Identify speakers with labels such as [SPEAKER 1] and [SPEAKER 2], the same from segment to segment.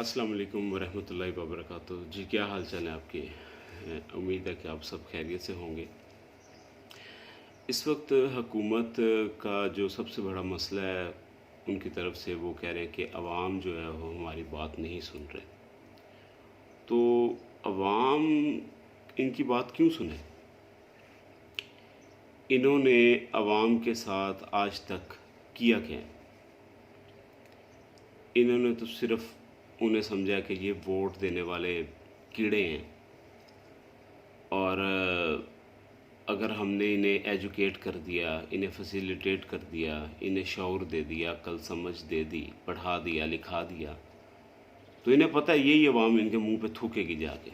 [SPEAKER 1] अस्सलाम वालेकुम वरहमतुल्लाहि वबरकातुहू। जी, क्या हाल चाल है आपके? उम्मीद है कि आप सब खैरियत से होंगे। इस वक्त हुकूमत का जो सबसे बड़ा मसला है उनकी तरफ से, वो कह रहे हैं कि अवाम जो है वो हमारी बात नहीं सुन रहे। तो अवाम इनकी बात क्यों सुने? इन्होंने अवाम के साथ आज तक किया क्या है? इन्होंने तो सिर्फ उन्हें समझा कि ये वोट देने वाले कीड़े हैं, और अगर हमने इन्हें एजुकेट कर दिया, इन्हें फैसिलिटेट कर दिया, इन्हें शऊर दे दिया, अक्ल समझ दे दी, पढ़ा दिया, लिखा दिया, तो इन्हें पता है यही अवाम इनके मुंह पे थूकेगी जाके।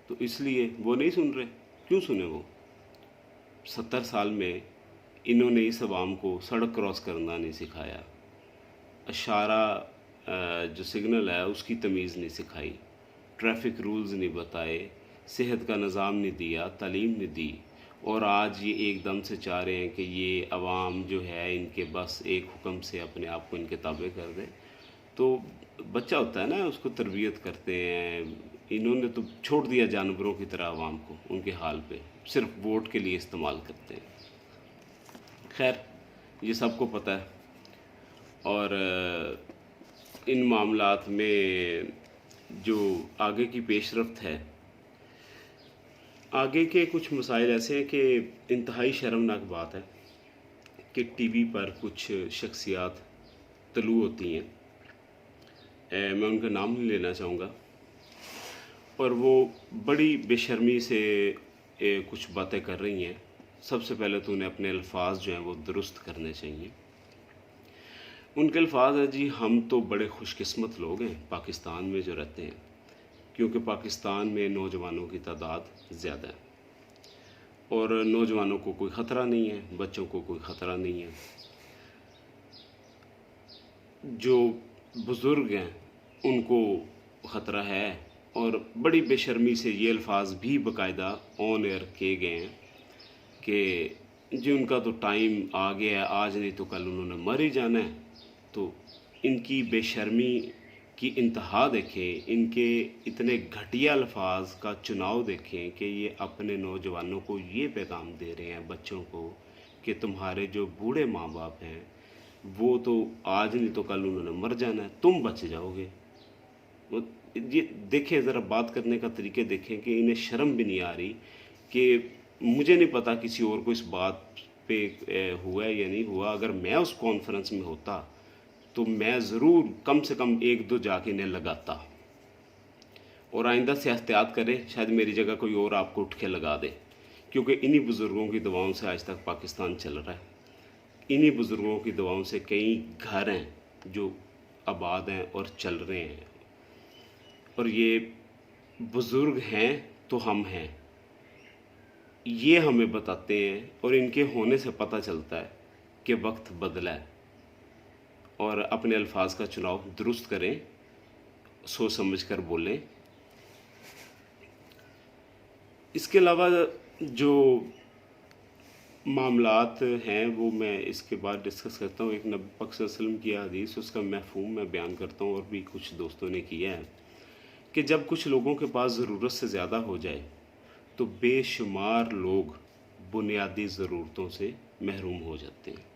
[SPEAKER 1] तो इसलिए वो नहीं सुन रहे। क्यों सुने वो? 70 साल में इन्होंने इस अवाम को सड़क क्रॉस करना नहीं सिखाया, इशारा जो सिग्नल है उसकी तमीज़ नहीं सिखाई, ट्रैफिक रूल्स नहीं बताए, सेहत का निज़ाम नहीं दिया, तालीम नहीं दी। और आज ये एकदम से चाह रहे हैं कि ये अवाम जो है इनके बस एक हुक्म से अपने आप को इनके ताबे कर दे। तो बच्चा होता है ना, उसको तरबियत करते हैं। इन्होंने तो छोड़ दिया जानवरों की तरह अवाम को उनके हाल पे, सिर्फ वोट के लिए इस्तेमाल करते हैं। खैर, ये सबको पता है। और इन मामलात में जो आगे की पेशरफ्त है, आगे के कुछ मसाइल ऐसे हैं कि इंतहाई शर्मनाक बात है कि टीवी पर कुछ शख्सियात तलू होती हैं। मैं उनका नाम नहीं लेना चाहूँगा, पर वो बड़ी बेशर्मी से कुछ बातें कर रही हैं। सबसे पहले तो उन्हें अपने अल्फाज जो हैं वो दुरुस्त करने चाहिए। उनके अल्फाज है, जी हम तो बड़े खुशकिस्मत लोग हैं पाकिस्तान में जो रहते हैं, क्योंकि पाकिस्तान में नौजवानों की तादाद ज़्यादा है और नौजवानों को कोई ख़तरा नहीं है, बच्चों को कोई ख़तरा नहीं है। जो बुज़ुर्ग हैं उनको ख़तरा है। और बड़ी बेशर्मी से ये अल्फाज भी बाकायदा ऑन एयर किए गए हैं कि जी उनका तो टाइम आ गया है, आज नहीं तो कल उन्होंने मर ही जाना है। तो इनकी बेशर्मी की इंतहा देखें, इनके इतने घटिया अल्फाज का चुनाव देखें कि ये अपने नौजवानों को ये पैगाम दे रहे हैं, बच्चों को, कि तुम्हारे जो बूढ़े माँ बाप हैं वो तो आज नहीं तो कल उन्होंने मर जाना है, तुम बच जाओगे। वो ये देखें, ज़रा बात करने का तरीके देखें कि इन्हें शर्म भी नहीं आ रही कि मुझे नहीं पता किसी और को इस बात पे हुआ है या नहीं हुआ। अगर मैं उस कॉन्फ्रेंस में होता तो मैं ज़रूर कम से कम एक दो जाके इन्हें लगाता, और आइंदा से एहतियात करें, शायद मेरी जगह कोई और आपको उठ के लगा दे। क्योंकि इन्हीं बुज़ुर्गों की दुआओं से आज तक पाकिस्तान चल रहा है। इन्हीं बुज़ुर्गों की दुआओं से कई घर हैं जो आबाद हैं और चल रहे हैं। और ये बुज़ुर्ग हैं तो हम हैं, ये हमें बताते हैं, और इनके होने से पता चलता है कि वक्त बदला है। और अपने अल्फाज का चुनाव दुरुस्त करें, सोच समझ कर बोलें। इसके अलावा जो मामलात हैं वो मैं इसके बाद डिस्कस करता हूँ। एक नबी पाक सल्लल्लाहु अलैहि वसल्लम की हदीस, उसका मफ़हूम मैं बयान करता हूँ, और भी कुछ दोस्तों ने किया है कि जब कुछ लोगों के पास ज़रूरत से ज़्यादा हो जाए तो बेशुमार लोग बुनियादी ज़रूरतों से महरूम हो जाते हैं।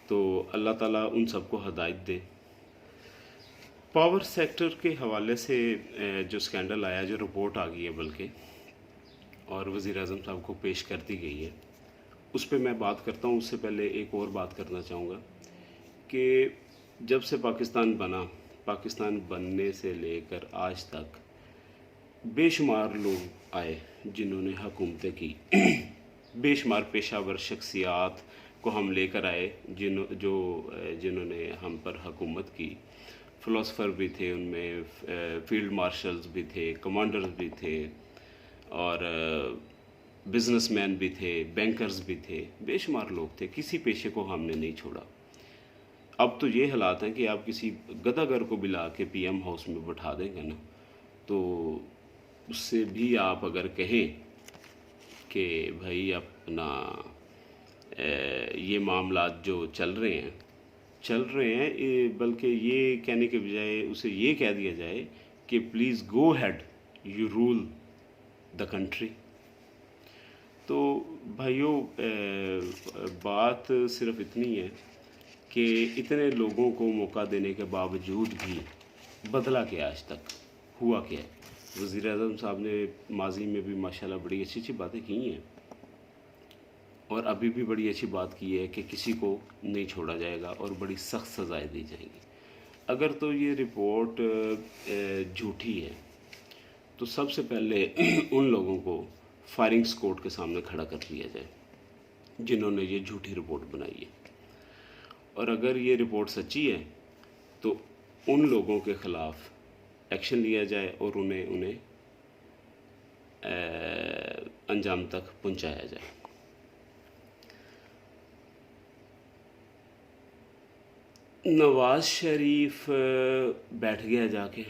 [SPEAKER 1] तो अल्लाह ताला उन सबको हिदायत दे। पावर सेक्टर के हवाले से जो स्कैंडल आया, जो रिपोर्ट आ गई है बल्कि, और वज़ीर-ए-आज़म साहब को पेश कर दी गई है, उस पर मैं बात करता हूँ। उससे पहले एक और बात करना चाहूँगा कि जब से पाकिस्तान बना, पाकिस्तान बनने से लेकर आज तक बेशुमार लोग आए जिन्होंने हुकूमतें की। बेशुमार पेशावर शख्सियात को हम लेकर आए जिन्होंने हम पर हुकूमत की। फ़िलासफ़र भी थे उनमें, फील्ड मार्शल्स भी थे, कमांडर्स भी थे, और बिजनेसमैन भी थे, बैंकर्स भी थे, बेशुमार लोग थे। किसी पेशे को हमने नहीं छोड़ा। अब तो ये हालात हैं कि आप किसी गदागर को भी ला के पीएम हाउस में बैठा देंगे ना, तो उससे भी आप अगर कहें कि भाई अपना ये मामलात जो चल रहे हैं चल रहे हैं, बल्कि ये कहने के बजाय उसे ये कह दिया जाए कि please go had, you rule the country. तो भाइयों, बात सिर्फ इतनी है कि इतने लोगों को मौका देने के बावजूद भी बदला क्या आज तक, हुआ क्या है? वज़ीर आज़म साहब ने माजी में भी माशाल्लाह बड़ी अच्छी अच्छी बातें की हैं और अभी भी बड़ी अच्छी बात की है कि किसी को नहीं छोड़ा जाएगा और बड़ी सख्त सज़ाएं दी जाएंगी। अगर तो ये रिपोर्ट झूठी है तो सबसे पहले उन लोगों को फायरिंग स्क्वाड के सामने खड़ा कर दिया जाए जिन्होंने ये झूठी रिपोर्ट बनाई है, और अगर ये रिपोर्ट सच्ची है तो उन लोगों के ख़िलाफ़ एक्शन लिया जाए और उन्हें अंजाम तक पहुंचाया जाए। नवाज़ शरीफ बैठ गया जाके,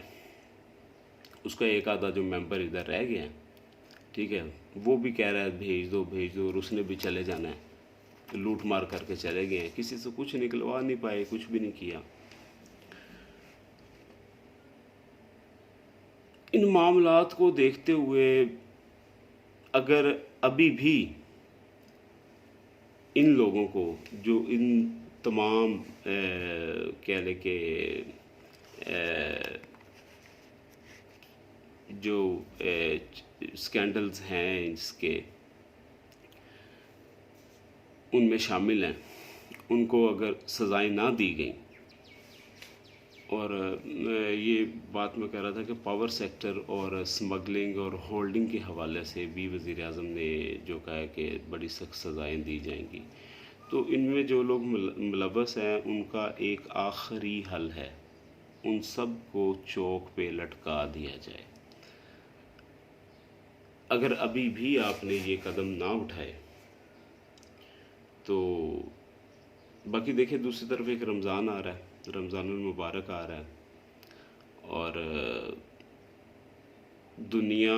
[SPEAKER 1] उसका एक आधा जो मेंबर इधर रह गया, ठीक है, वो भी कह रहा है भेज दो, और उसने भी चले जाना है, लूट मार करके चले गए हैं, किसी से कुछ निकलवा नहीं पाए, कुछ भी नहीं किया। इन मामलात को देखते हुए अगर अभी भी इन लोगों को, जो इन तमाम कह लें कि जो स्कैंडल्स हैं इसके, उनमें शामिल हैं, उनको अगर सज़ाएं ना दी गई, और ये बात मैं कह रहा था कि पावर सेक्टर और स्मगलिंग और होल्डिंग के हवाले से भी वज़ीर आज़म ने जो कहा है कि बड़ी सख्त सज़ाएं दी जाएंगी, तो इनमें जो लोग मुलव्वस हैं उनका एक आखिरी हल है, उन सब को चौक पे लटका दिया जाए। अगर अभी भी आपने ये कदम ना उठाए तो बाकी देखिए, दूसरी तरफ एक रमज़ान आ रहा है, रमज़ानुल मुबारक आ रहा है, और दुनिया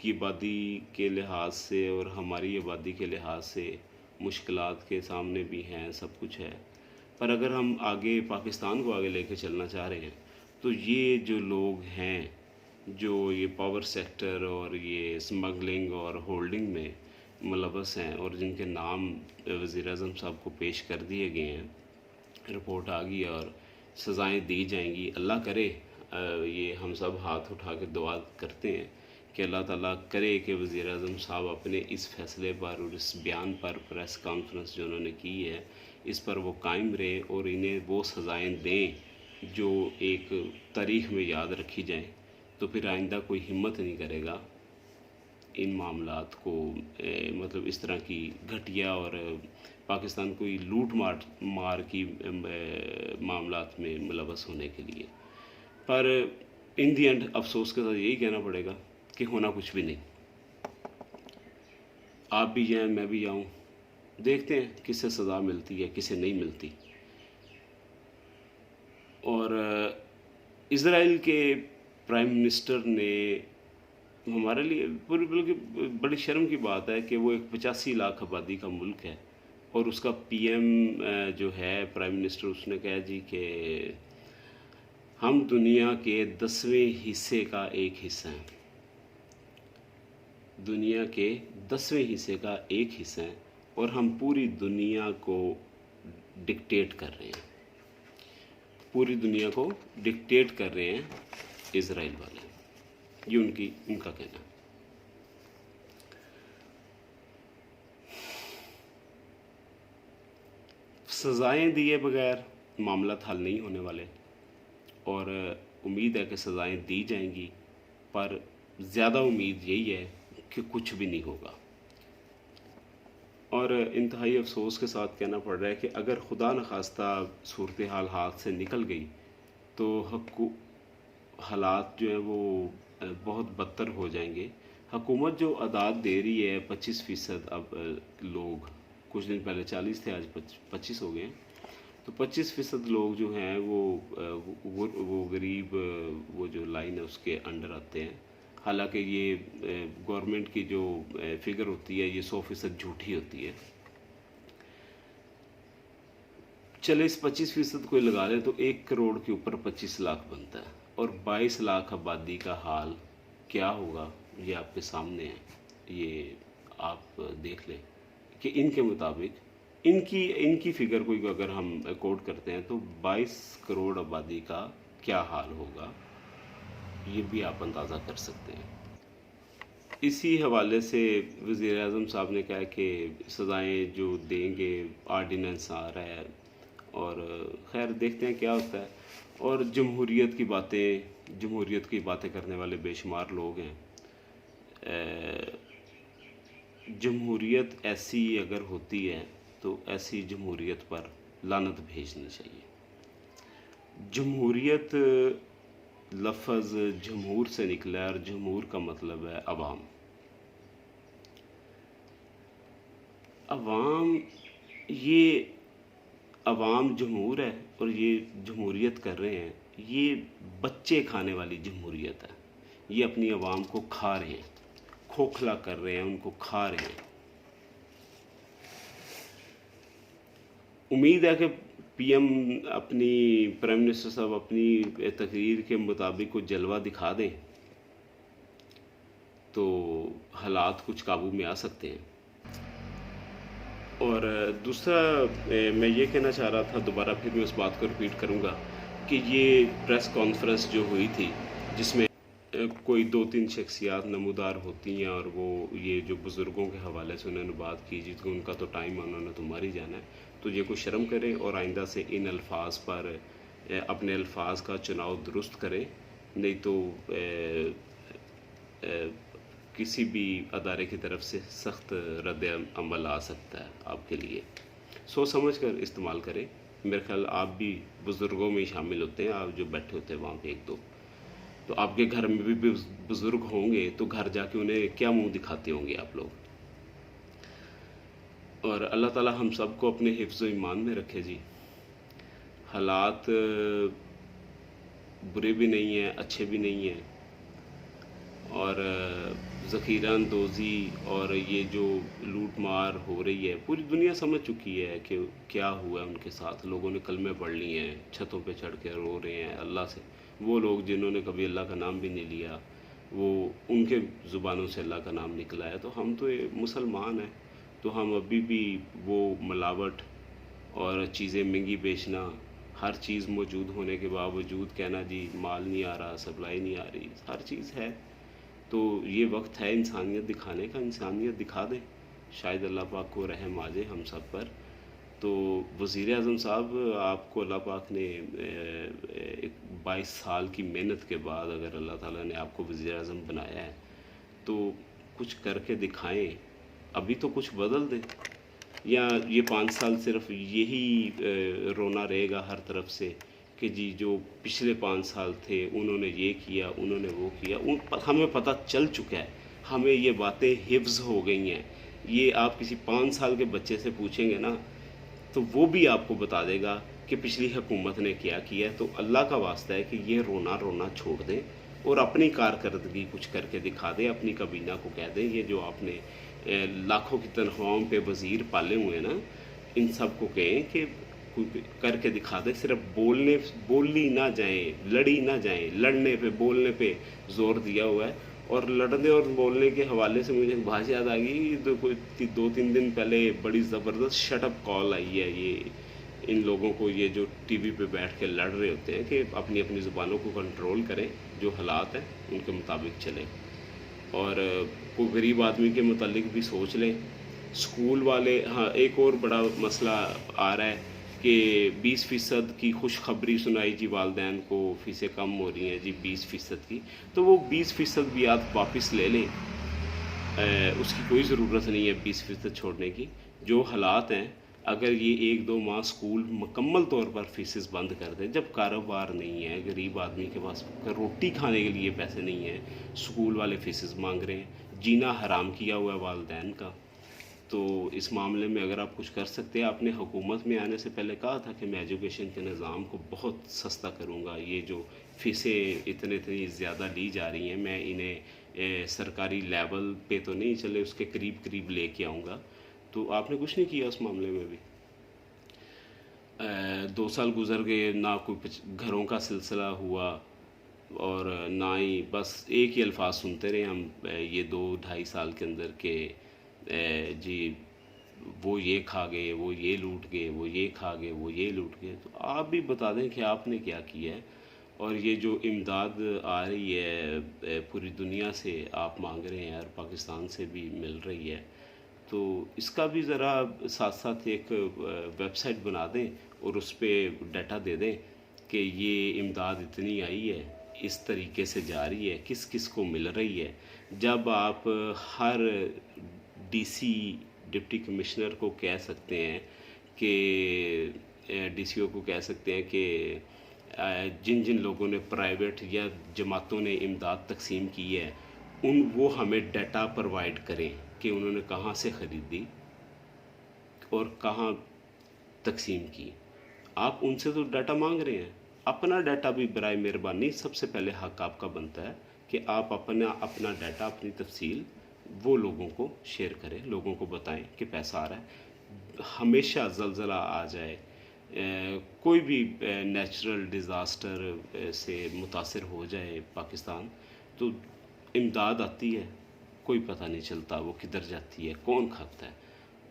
[SPEAKER 1] की आबादी के लिहाज से और हमारी आबादी के लिहाज से मुश्किलात के सामने भी हैं, सब कुछ है, पर अगर हम आगे पाकिस्तान को आगे लेके चलना चाह रहे हैं तो ये जो लोग हैं जो ये पावर सेक्टर और ये स्मगलिंग और होल्डिंग में मुलव्वस हैं और जिनके नाम वज़ीर आज़म साहब को पेश कर दिए गए हैं, रिपोर्ट आ गई और सज़ाएं दी जाएंगी। अल्लाह करे, ये हम सब हाथ उठा के दुआ करते हैं कि अल्लाह ताला करे कि वज़ीर आज़म साहब अपने इस फ़ैसले पर और इस बयान पर, प्रेस कॉन्फ्रेंस जो उन्होंने की है, इस पर वो कायम रहे और इन्हें वो सज़ाएं दें जो एक तारीख़ में याद रखी जाएं। तो फिर आइंदा कोई हिम्मत नहीं करेगा इन मामलात को मतलब इस तरह की घटिया और पाकिस्तान कोई लूट मार की मामलात में मुलव्वस होने के लिए। पर इन दी एंड अफसोस के साथ यही कहना पड़ेगा कि होना कुछ भी नहीं। आप भी जाएं, मैं भी जाऊं, देखते हैं किसे सज़ा मिलती है, किसे नहीं मिलती। और इज़राइल के प्राइम मिनिस्टर ने, हमारे लिए बल्कि बड़ी शर्म की बात है कि वो एक 85 लाख आबादी का मुल्क है और उसका पीएम जो है प्राइम मिनिस्टर, उसने कहा जी कि हम दुनिया के 10वें हिस्से का एक हिस्सा हैं, दुनिया के 10वें हिस्से का एक हिस्सा हैं और हम पूरी दुनिया को डिक्टेट कर रहे हैं, पूरी दुनिया को डिक्टेट कर रहे हैं इज़राइल वाले। ये उनका कहना। सज़ाएं दिए बगैर मामला हल नहीं होने वाले और उम्मीद है कि सज़ाएं दी जाएंगी, पर ज़्यादा उम्मीद यही है कि कुछ भी नहीं होगा। और इंतहाई अफसोस के साथ कहना पड़ रहा है कि अगर खुदा न खास्ता सूरत हाल हाथ से निकल गई तो हालात जो है वो बहुत बदतर हो जाएंगे। हुकूमत जो अदाद दे रही है 25%, अब लोग कुछ दिन पहले 40 थे, आज 25 हो गए, तो 25% लोग जो हैं वो गरीब, वो जो लाइन है उसके अंडर आते हैं। हालांकि ये गवर्नमेंट की जो फिगर होती है ये 100% झूठी होती है। चले इस 25% कोई लगा ले तो 1 करोड़ के ऊपर 25 लाख बनता है, और 22 लाख आबादी का हाल क्या होगा ये आपके सामने है। ये आप देख लें कि इनके मुताबिक इनकी इनकी फिगर कोई अगर हम कोट करते हैं तो 22 करोड़ आबादी का क्या हाल होगा, ये भी आप अंदाज़ा कर सकते हैं। इसी हवाले से वज़ीर आज़म साहब ने कहा कि सज़ाएँ जो देंगे, आर्डिनेंस आ रहा है, और खैर देखते हैं क्या होता है। और जमहूरियत की बातें करने वाले बेशुमार लोग हैं। जमहूरियत ऐसी अगर होती है तो ऐसी जमहूरियत पर लानत भेजनी चाहिए। जमहूरियत लफ्ज़ जमहूर से निकला है, और जमहूर का मतलब है अवाम। अवाम, ये अवाम जमहूर है और ये जमहूरियत कर रहे हैं, ये बच्चे खाने वाली जमहूरियत है। ये अपनी अवाम को खा रहे हैं, खोखला कर रहे हैं, उनको खा रहे हैं। उम्मीद है कि पीएम प्राइम मिनिस्टर साहब अपनी तकरीर के मुताबिक कुछ जलवा दिखा दें तो हालात कुछ काबू में आ सकते हैं। और दूसरा मैं ये कहना चाह रहा था, दोबारा फिर मैं उस बात को रिपीट करूँगा कि ये प्रेस कॉन्फ्रेंस जो हुई थी जिसमें कोई 2-3 शख्सियात नमूदार होती हैं, और वो ये जो बुज़ुर्गों के हवाले से उन्होंने बात की, जिसको उनका तो टाइम है, उन्होंने तो मर ही जाना है, तो ये कोई शर्म करें और आइंदा से इन अल्फाज पर अपने अल्फाज का चुनाव दुरुस्त करें, नहीं तो किसी भी अदारे की तरफ से सख्त रद्द अमल आ सकता है आपके लिए। सोच समझ कर इस्तेमाल करें। मेरे ख्याल आप भी बुज़ुर्गों में शामिल होते हैं, आप जो बैठे होते हैं वहाँ पे 1-2, तो आपके घर में भी बुज़ुर्ग होंगे, तो घर जाके उन्हें क्या मुंह दिखाते होंगे आप लोग। और अल्लाह ताला हम सबको अपने हिफ्ज़ ईमान में रखे जी। हालात बुरे भी नहीं हैं, अच्छे भी नहीं हैं, और ज़ख़ीरा अंदोज़ी और ये जो लूट मार हो रही है, पूरी दुनिया समझ चुकी है कि क्या हुआ है उनके साथ। लोगों ने कलमे पढ़ लिए हैं, छतों पे चढ़ के रो रहे हैं अल्लाह से। वो लोग जिन्होंने कभी अल्लाह का नाम भी नहीं लिया, वो उनके ज़ुबानों से अल्लाह का नाम निकला है। तो हम तो ये मुसलमान हैं, तो हम अभी भी वो मिलावट और चीज़ें महंगी बेचना, हर चीज़ मौजूद होने के बावजूद कहना जी माल नहीं आ रहा, सप्लाई नहीं आ रही, हर चीज़ है। तो ये वक्त है इंसानियत दिखाने का, इंसानियत दिखा दें, शायद अल्लाह पाक को रहम आ जाए हम सब पर। तो वज़ीर आज़म साहब, आपको अल्लाह पाक ने 22 साल की मेहनत के बाद अगर अल्लाह ताला ने आपको वज़ीर आज़म बनाया है तो कुछ करके दिखाएं। अभी तो कुछ बदल दें, या ये 5 साल सिर्फ यही रोना रहेगा हर तरफ से कि जी जो पिछले 5 साल थे उन्होंने ये किया, उन्होंने वो किया। हमें पता चल चुका है, हमें ये बातें हिफ्ज़ हो गई हैं। ये आप किसी 5 साल के बच्चे से पूछेंगे ना, तो वो भी आपको बता देगा कि पिछली हुकूमत ने क्या किया है। तो अल्लाह का वास्ता है कि ये रोना छोड़ दें और अपनी कारकर्दगी कुछ करके दिखा दें। अपनी काबीना को कह दें, ये जो आपने लाखों की तनख्वाहों पे वज़ीर पाले हुए हैं ना, इन सब को कहें कि करके दिखा दें। सिर्फ बोली ना जाएं, लड़ी ना जाएं। लड़ने पे, बोलने पे ज़ोर दिया हुआ है। और लड़ने और बोलने के हवाले से मुझे एक बात याद आ गई, तो कोई 2-3 दिन पहले बड़ी ज़बरदस्त शटअप कॉल आई है ये इन लोगों को, ये जो टीवी पे बैठ के लड़ रहे होते हैं, कि अपनी अपनी ज़ुबानों को कंट्रोल करें, जो हालात हैं उनके मुताबिक चलें, और कोई गरीब आदमी के मुतालिक भी सोच लें। स्कूल वाले, हाँ, एक और बड़ा मसला आ रहा है कि 20% की खुशखबरी सुनाई जी, वालदैन को फ़ीसें कम हो रही हैं जी 20% की। तो वो 20% भी आप वापस ले लें, उसकी कोई ज़रूरत नहीं है 20% छोड़ने की। जो हालात हैं, अगर ये 1-2 माह स्कूल मुकम्मल तौर पर फ़ीसेस बंद कर दें, जब कारोबार नहीं है, गरीब आदमी के पास रोटी खाने के लिए पैसे नहीं हैं, स्कूल वाले फ़ीसेस मांग रहे हैं, जीना हराम किया हुआ है वालदैन का। तो इस मामले में अगर आप कुछ कर सकते हैं, आपने हुकूमत में आने से पहले कहा था कि मैं एजुकेशन के निज़ाम को बहुत सस्ता करूँगा, ये जो फ़ीसें इतनी ज़्यादा ली जा रही हैं, मैं इन्हें सरकारी लेवल पे तो नहीं चले, उसके करीब लेके आऊँगा। तो आपने कुछ नहीं किया उस मामले में भी। 2 साल गुजर गए, ना कोई घरों का सिलसिला हुआ और ना ही बस एक ही अल्फाज सुनते रहे हम ये 2 ढाई साल के अंदर के जी वो ये खा गए, वो ये लूट गए, वो ये खा गए, वो ये लूट गए। तो आप भी बता दें कि आपने क्या किया है। और ये जो इमदाद आ रही है पूरी दुनिया से आप मांग रहे हैं और पाकिस्तान से भी मिल रही है, तो इसका भी ज़रा साथ साथ एक वेबसाइट बना दें और उस पर डाटा दे दें कि ये इमदाद इतनी आई है, इस तरीके से जा रही है, किस किस को मिल रही है। जब आप हर डीसी डिप्टी कमिश्नर को कह सकते हैं कि डीसीओ को कह सकते हैं कि जिन जिन लोगों ने प्राइवेट या जमातों ने इमदाद तकसीम की है वो हमें डाटा प्रोवाइड करें कि उन्होंने कहाँ से ख़रीदी और कहाँ तकसीम की। आप उनसे तो डाटा मांग रहे हैं, अपना डाटा भी बराए मेहरबानी सबसे पहले हक आपका बनता है कि आप अपना डाटा, अपनी तफसील वो लोगों को शेयर करें, लोगों को बताएं कि पैसा आ रहा है। हमेशा ज़लज़ला आ जाए, कोई भी नेचुरल डिज़ास्टर से मुतासर हो जाए पाकिस्तान, तो इमदाद आती है, कोई पता नहीं चलता वो किधर जाती है, कौन खाता है।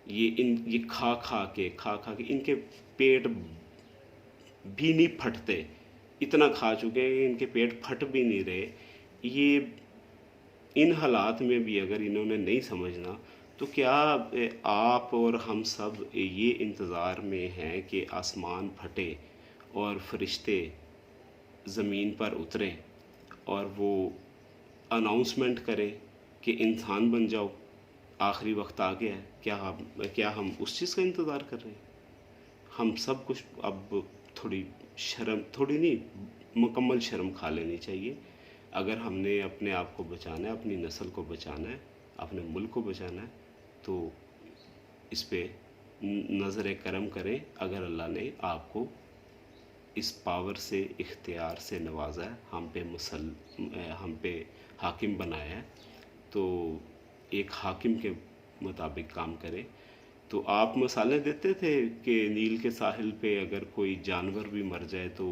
[SPEAKER 1] ये खा खा के इनके पेट भी नहीं फटते, इतना खा चुके हैं इनके पेट फट भी नहीं रहे। ये इन हालात में भी अगर इन्होंने नहीं समझना, तो क्या आप और हम सब ये इंतज़ार में हैं कि आसमान फटे और फरिश्ते ज़मीन पर उतरें और वो अनाउंसमेंट करें कि इंसान बन जाओ, आखिरी वक्त आ गया है। क्या हम उस चीज़ का इंतज़ार कर रहे हैं? हम सब कुछ अब थोड़ी शर्म, थोड़ी नहीं, मुकम्मल शर्म खा लेनी चाहिए। अगर हमने अपने आप को बचाना है, अपनी नस्ल को बचाना है, अपने मुल्क को बचाना है, तो इस पे नज़र करम करें। अगर अल्लाह ने आपको इस पावर से, इख्तियार से नवाजा है, हम पे हाकिम बनाया है, तो एक हाकिम के मुताबिक काम करें। तो आप मिसालें देते थे कि नील के साहिल पे अगर कोई जानवर भी मर जाए तो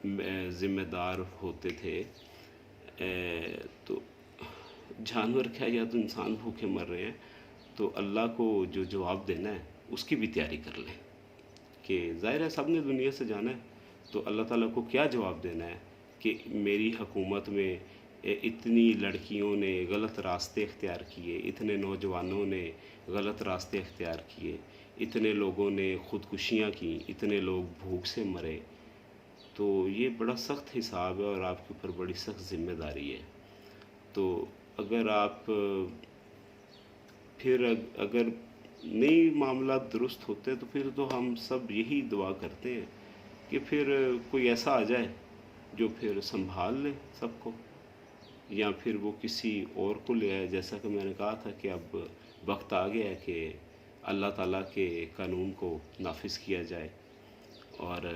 [SPEAKER 1] ज़िम्मेदार होते थे। तो जानवर क्या, या तो इंसान भूखे मर रहे हैं, तो अल्लाह को जो जवाब देना है उसकी भी तैयारी कर लें कि ज़ाहिर है सब ने दुनिया से जाना है, तो अल्लाह ताला को क्या जवाब देना है कि मेरी हुकूमत में इतनी लड़कियों ने गलत रास्ते इख्तियार किए, इतने नौजवानों ने गलत रास्ते इख्तियार किए, इतने लोगों ने ख़ुदकुशियाँ की, इतने लोग भूख से मरे। तो ये बड़ा सख्त हिसाब है और आपके ऊपर बड़ी सख्त ज़िम्मेदारी है। तो अगर आप फिर अगर नहीं मामला दुरुस्त होते, तो फिर तो हम सब यही दुआ करते हैं कि फिर कोई ऐसा आ जाए जो फिर संभाल ले सबको, या फिर वो किसी और को ले आए। जैसा कि मैंने कहा था कि अब वक्त आ गया है कि अल्लाह ताला के कानून को नाफिज किया जाए और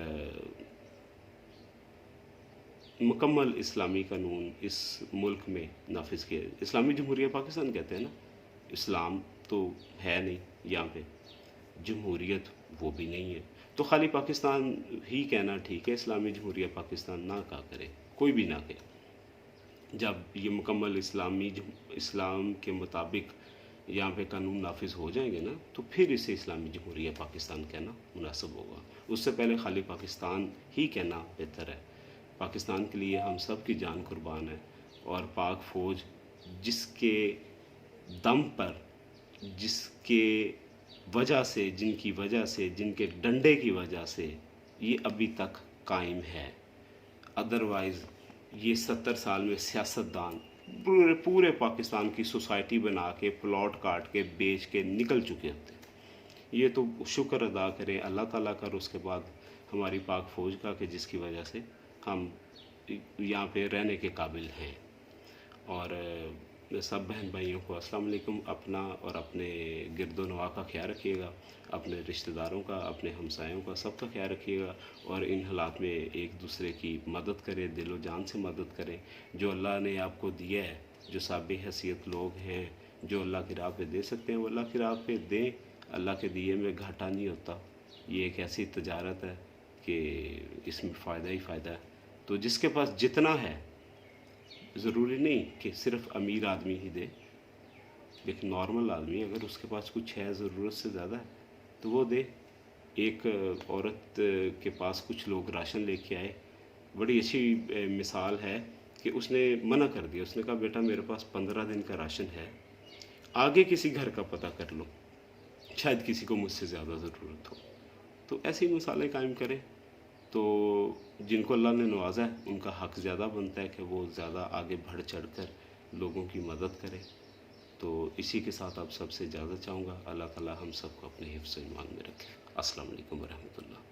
[SPEAKER 1] मुकम्मल इस्लामी कानून इस मुल्क में नाफिज किया। इस्लामी जमहूरिया पाकिस्तान कहते हैं ना, इस्लाम तो है नहीं यहाँ पे, जमहूरियत वो भी नहीं है, तो खाली पाकिस्तान ही कहना ठीक है। इस्लामी जमहूरिया पाकिस्तान ना कहा करे, कोई भी ना कहे। जब ये मुकम्मल इस्लाम के मुताबिक यहाँ पे कानून नाफिज हो जाएंगे ना, तो फिर इसे इस्लामी जमहूरिया पाकिस्तान कहना मुनासिब होगा। उससे पहले खाली पाकिस्तान ही कहना बेहतर है। पाकिस्तान के लिए हम सब की जान कुर्बान है, और पाक फ़ौज जिसके दम पर, जिसके वजह से, जिनकी वजह से, जिनके डंडे की वजह से ये अभी तक कायम है। अदरवाइज़ ये 70 साल में सियासतदान पूरे पाकिस्तान की सोसाइटी बना के, प्लॉट काट के, बेच के निकल चुके होते। ये तो शुक्र अदा करें अल्लाह ताला का और उसके बाद हमारी पाक फ़ौज का कि जिसकी वजह से हम यहाँ पे रहने के काबिल हैं। और सब बहन भाइयों को अस्सलाम वालेकुम। अपना और अपने गिरदोनवा का ख्याल रखिएगा, अपने रिश्तेदारों का, अपने हमसायों का, सबका ख्याल रखिएगा। और इन हालात में एक दूसरे की मदद करें, दिलो जान से मदद करें। जो अल्लाह ने आपको दिया है, जो साबिक़ हैसियत लोग हैं जो अल्लाह की राह पे दे सकते हैं, वो अल्लाह की राह पे दें। अल्लाह के दिए में घाटा नहीं होता। ये एक ऐसी तजारत है कि इसमें फ़ायदा ही फ़ायदा है। तो जिसके पास जितना है, ज़रूरी नहीं कि सिर्फ़ अमीर आदमी ही दे, एक नॉर्मल आदमी अगर उसके पास कुछ है, ज़रूरत से ज़्यादा है, तो वो दे। एक औरत के पास कुछ लोग राशन लेके आए, बड़ी अच्छी मिसाल है कि उसने मना कर दिया। उसने कहा बेटा मेरे पास 15 दिन का राशन है, आगे किसी घर का पता कर लो, शायद किसी को मुझसे ज़्यादा ज़रूरत हो। तो ऐसी मिसालें कायम करें तो जिनको अल्लाह ने नवाजा है उनका हक़ ज़्यादा बनता है कि वो ज़्यादा आगे बढ़ चढ़ कर लोगों की मदद करें। तो इसी के साथ आप सबसे इजाज़त चाहूँगा। अल्लाह ताला हम सबको अपने हिफ्ज़-ओ-ईमान में रखे। अस्सलाम वालेकुम व रहमतुल्लाह।